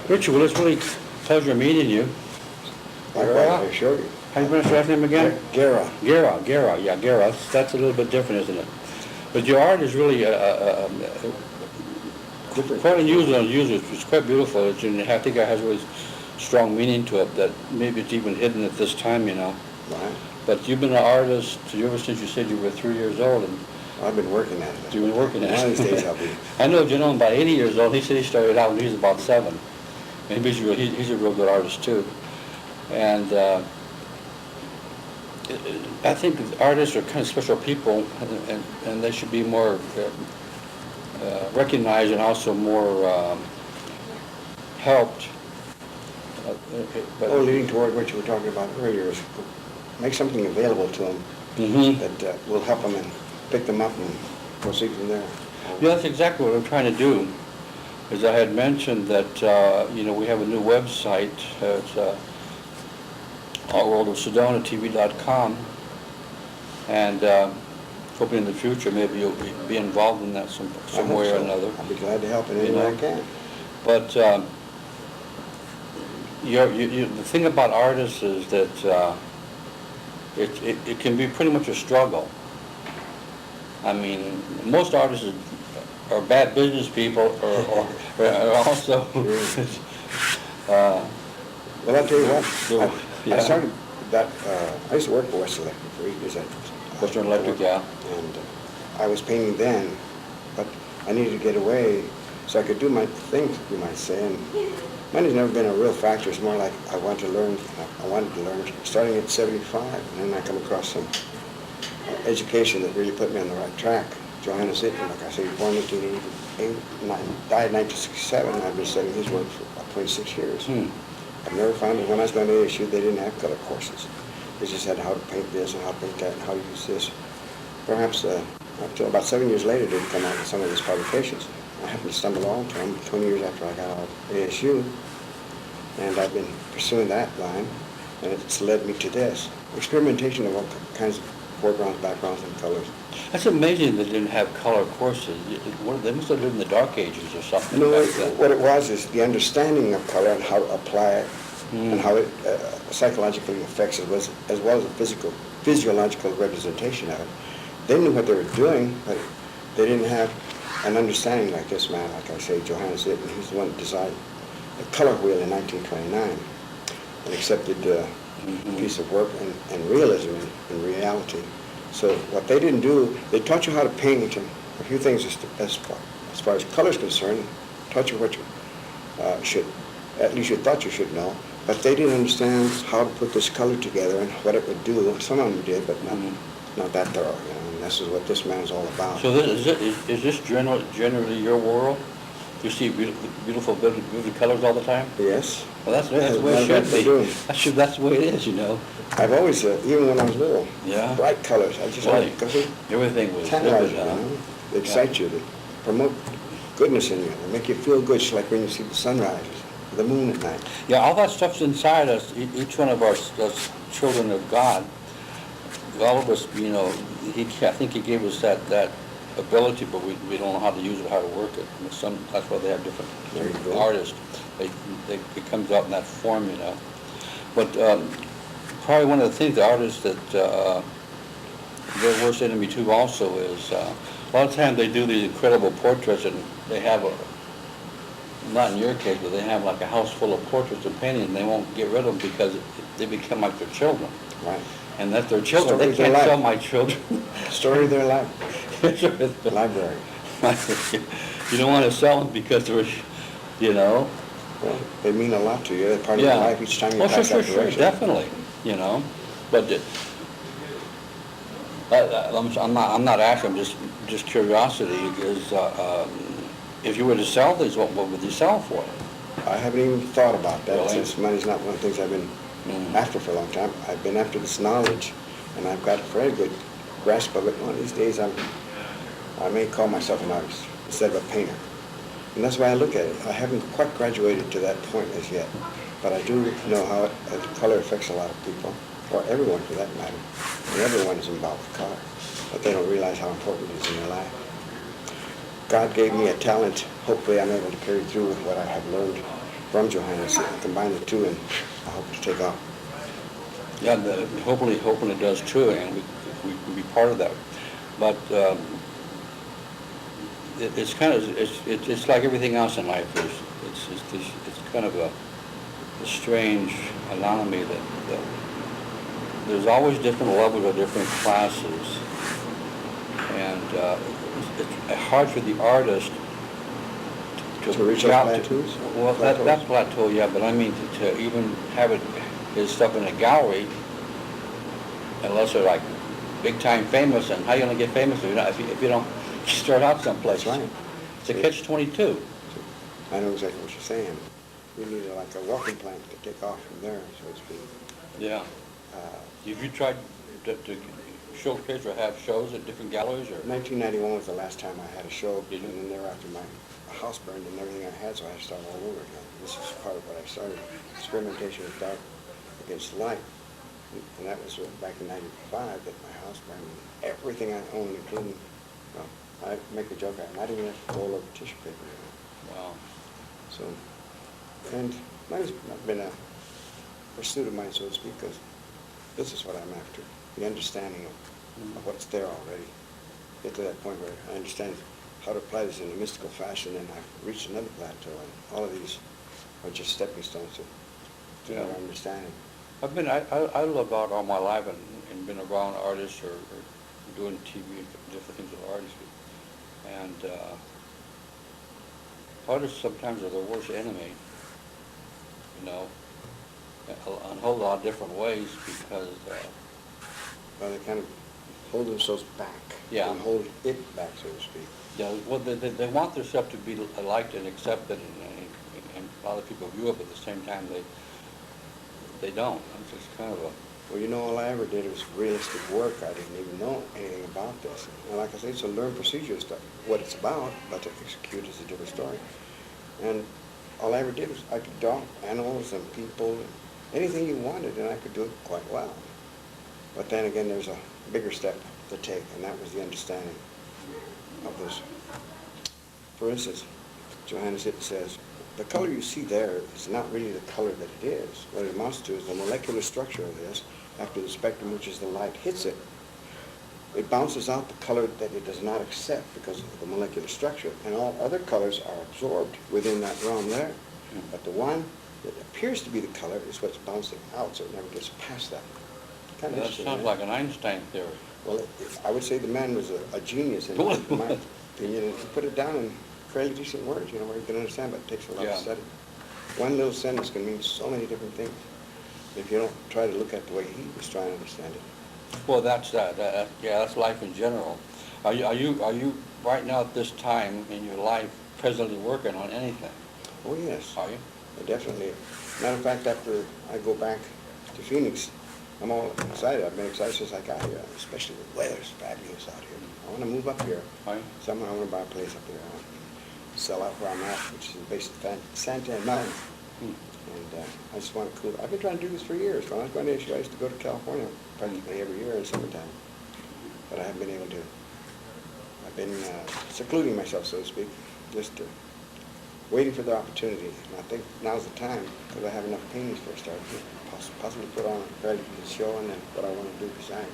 Richard, well, it's really a pleasure meeting you. I showed you. How do you pronounce your last name again? Guerra. Guerra, yeah, Guerra. That's a little bit different, isn't it? But your art is really quite unusual. It's quite beautiful. I think it has really strong meaning to it that maybe it's even hidden at this time, you know. Right. But you've been an artist ever since you said you were 3 years old. And I've been working at it. you've been working at it. One of these days I'll be. I know a gentleman about 80 years old. He said he started out when he was about 7. And he's a real good artist too. And I think artists are kind of special people, and they should be more recognized and also more helped. Leading toward what you were talking about earlier is make something available to them that will help them and pick them up and proceed from there. Yeah, that's exactly what I'm trying to do. As I had mentioned that, we have a new website. It's allworldofsedonatv.com, and hoping in the future maybe you'll be involved in that some way or another. I'll be glad to help in any way I can. But the thing about artists is that it can be pretty much a struggle. I mean, most artists are bad business people, or also. Well, I'll tell you what. Yeah. I started that. I used to work for Western Electric for 8 years. Western Electric, yeah. And I was painting then, but I needed to get away so I could do my thing, you might say. And money's never been a real factor. It's more like I wanted to learn. Starting at 75, and then I come across some education that really put me on the right track. Johannes Itten, like I say, born in 1988, died in 1967, and I've been studying his work for about 26 years. I've never found it. When I was going to ASU, they didn't have color courses. They just had how to paint this and how to paint that and how to use this. Perhaps until about 7 years later, they come out with some of these publications. I happened to stumble onto them 20 years after I got out of ASU, and I've been pursuing that line, and it's led me to this. Experimentation of all kinds of foregrounds, backgrounds, and colors. That's amazing they didn't have color courses. They must have lived in the Dark Ages or something. No, what it was is the understanding of color and how to apply it and how it psychologically affects it, as well as the physiological representation of it. They knew what they were doing, but they didn't have an understanding like this man, like I say, Johannes Itten. He's the one that designed the color wheel in 1929 and accepted a piece of work and realism and reality. So what they didn't do, they taught you how to paint and a few things as far as color is concerned, taught you what you at least you thought you should know, but they didn't understand how to put this color together and what it would do. Some of them did, but not that thorough, and this is what this man's all about. So is this generally your world? You see beautiful colors all the time? Yes. Well, that's the way it should be. That's the way it is, you know. I've always, even when I was little, bright colors. I just like everything was vivid, They excite you, they promote goodness in you, they make you feel good, just like when you see the sunrise, the moon at night. Yeah, all that stuff's inside us. Each one of us children of God. All of us, I think He gave us that ability, but we don't know how to use it, how to work it. And that's why they have different artists. It comes out in that form, But probably one of the things, the artists that their worst enemy too also is a lot of times they do these incredible portraits, and they have not in your case, but they have like a house full of portraits and paintings, and they won't get rid of them because they become like their children. Right. And that's their children. They can't sell my children. Story of their life. Library. You don't want to sell them because they're, Well, they mean a lot to you. They're part of your life each time you pass that direction. Sure, definitely. But I'm not asking. I'm just curiosity. Is if you were to sell these, what would you sell for? I haven't even thought about that. Really? Since money's not one of the things I've been after for a long time. I've been after this knowledge, and I've got a very good grasp of it. One of these days, I may call myself an artist instead of a painter. And that's why I look at it. I haven't quite graduated to that point as yet, but I do know how color affects a lot of people, or everyone for that matter. And everyone is involved with color, but they don't realize how important it is in their life. God gave me a talent. Hopefully I'm able to carry through with what I have learned from Johannes, combine the two, and I hope to take off. Yeah, hopefully it does too, and we can be part of that. But it's kind of, it's like everything else in life. It's kind of a strange anomaly that there's always different levels or different classes, and it's hard for the artist to reach those plateaus? Well, that plateau, yeah, but I mean to even have his stuff in a gallery, unless they're like big time famous, and how you gonna get famous if you don't start out someplace? That's right. It's a catch-22. I know exactly what you're saying. We need like a walking plank to take off from there, so to speak. Yeah. Have you tried to showcase or have shows at different galleries? Or 1991 was the last time I had a show, Did you? and then thereafter my house burned and everything I had, so I had to start all over again. This is part of what I started, experimentation with dark against light. And that was back in 95 that my house burned. Everything I owned, including, well, I make a joke, I didn't even have to roll over tissue paper. Wow. So, and mine has not been a pursuit of mine, so to speak, because this is what I'm after, the understanding of what's there already. Get to that point where I understand how to apply this in a mystical fashion, and I've reached another plateau, and all of these are just stepping stones to our understanding. I love art all my life and been around artists or doing TV and different things with artists. And artists sometimes are the worst enemy, you know, in a whole lot of different ways because... well, they kind of hold themselves back. Yeah. And hold it back, so to speak. Yeah, well, they want their stuff to be liked and accepted, and a lot of people view it, but at the same time, they don't. It's just kind of a... Well, you know, all I ever did was realistic work. I didn't even know anything about this. And like I say, it's a learned procedure as to what it's about, but to execute is a different story. And all I ever did was I could draw animals and people, and anything you wanted, and I could do it quite well. But then again, there's a bigger step to take, and that was the understanding of this. For instance, Johannes Hitton says, the color you see there is not really the color that it is. What it amounts to is the molecular structure of this. After the spectrum, which is the light, hits it, it bounces out the color that it does not accept because of the molecular structure, and all other colors are absorbed within that realm there. But the one that appears to be the color is what's bouncing out, so it never gets past that. Kind of That sounds like an Einstein theory. Well, I would say the man was a genius in my opinion, and he put it down in fairly decent words, you know, where you can understand, but it takes a lot of study. One little sentence can mean so many different things if you don't try to look at the way he was trying to understand it. Well, that's yeah, that's life in general. Are you right now at this time in your life presently working on anything? Oh yes. Are you? Definitely. Matter of fact, after I go back to Phoenix, I'm all excited. I've been excited since I got here, especially the weather's fabulous out here. I want to move up here. Are you? Somewhere I want to buy a place up here. I want to sell out where I'm at, which is based in Santa Ana Mountain. And I just want to cool. I've been trying to do this for years. When I was going to issue, I used to go to California practically every year in summertime. But I haven't been able to. I've been secluding myself, so to speak, just waiting for the opportunity. And I think now's the time, because I have enough paintings for a start, to possibly put on a fairly decent show, and then what I want to do besides.